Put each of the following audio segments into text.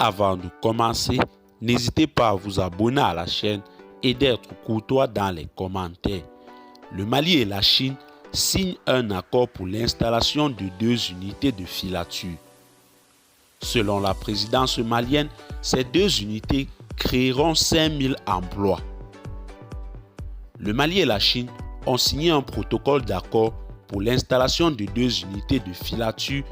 Avant de commencer, n'hésitez pas à vous abonner à la chaîne et d'être courtois dans les commentaires. Le Mali et la Chine signent un accord pour l'installation de 2 unités de filature. Selon la présidence malienne, ces 2 unités créeront 5000 emplois. Le Mali et la Chine ont signé un protocole d'accord pour l'installation de 2 unités de filature,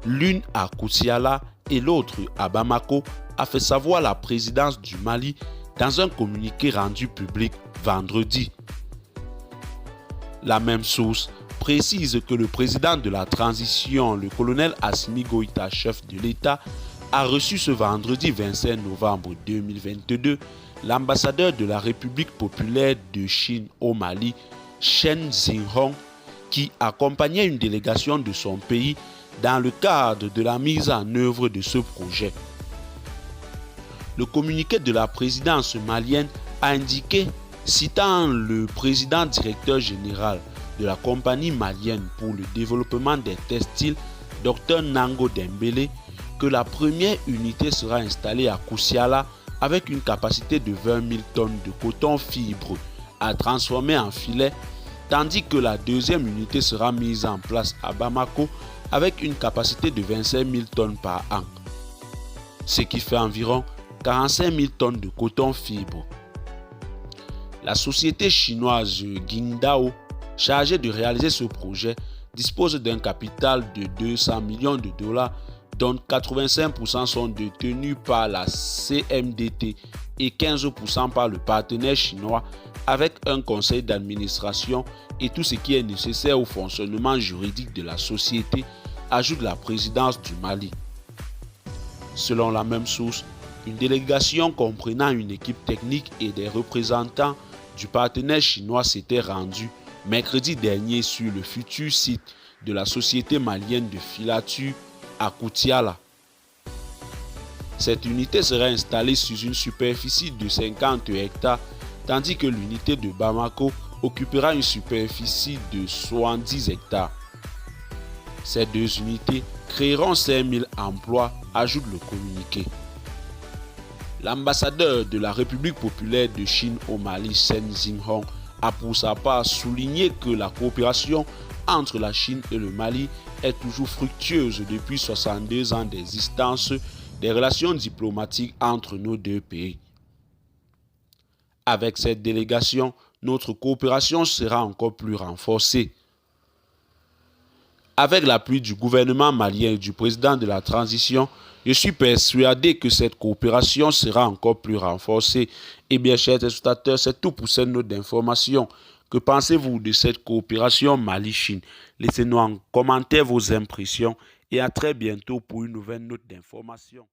l'une à Koutiala et l'autre à Bamako, a fait savoir la présidence du Mali dans un communiqué rendu public vendredi. La même source précise que le président de la transition, le colonel Assimi Goïta, chef de l'État, a reçu ce vendredi 25 novembre 2022 l'ambassadeur de la République populaire de Chine au Mali, Chen Xinhong, qui accompagnait une délégation de son pays dans le cadre de la mise en œuvre de ce projet. Le communiqué de la présidence malienne a indiqué, citant le président directeur général de la compagnie malienne pour le développement des textiles, Dr Nango Dembélé, que la première unité sera installée à Koutiala avec une capacité de 20 000 tonnes de coton fibre à transformer en filet, tandis que la deuxième unité sera mise en place à Bamako avec une capacité de 25 000 tonnes par an, ce qui fait environ 45 000 tonnes de coton fibre. La société chinoise Qingdao, chargée de réaliser ce projet, dispose d'un capital de 200 millions de dollars, dont 85% sont détenus par la CMDT et 15% par le partenaire chinois, avec un conseil d'administration et tout ce qui est nécessaire au fonctionnement juridique de la société, ajoute la présidence du Mali. Selon la même source, une délégation comprenant une équipe technique et des représentants du partenaire chinois s'était rendue mercredi dernier sur le futur site de la société malienne de filature à Koutiala. Cette unité sera installée sur une superficie de 50 hectares, tandis que l'unité de Bamako occupera une superficie de 70 hectares. Ces 2 unités créeront 5000 emplois, ajoute le communiqué. L'ambassadeur de la République populaire de Chine au Mali, Chen Xinhong, a pour sa part souligné que la coopération entre la Chine et le Mali est toujours fructueuse depuis 62 ans d'existence des relations diplomatiques entre nos 2 pays. Avec cette délégation, notre coopération sera encore plus renforcée. Avec l'appui du gouvernement malien et du président de la transition, je suis persuadé que cette coopération sera encore plus renforcée. Et bien, chers téléspectateurs, c'est tout pour cette note d'information. Que pensez-vous de cette coopération Mali-Chine? Laissez-nous en commentaire vos impressions et à très bientôt pour une nouvelle note d'information.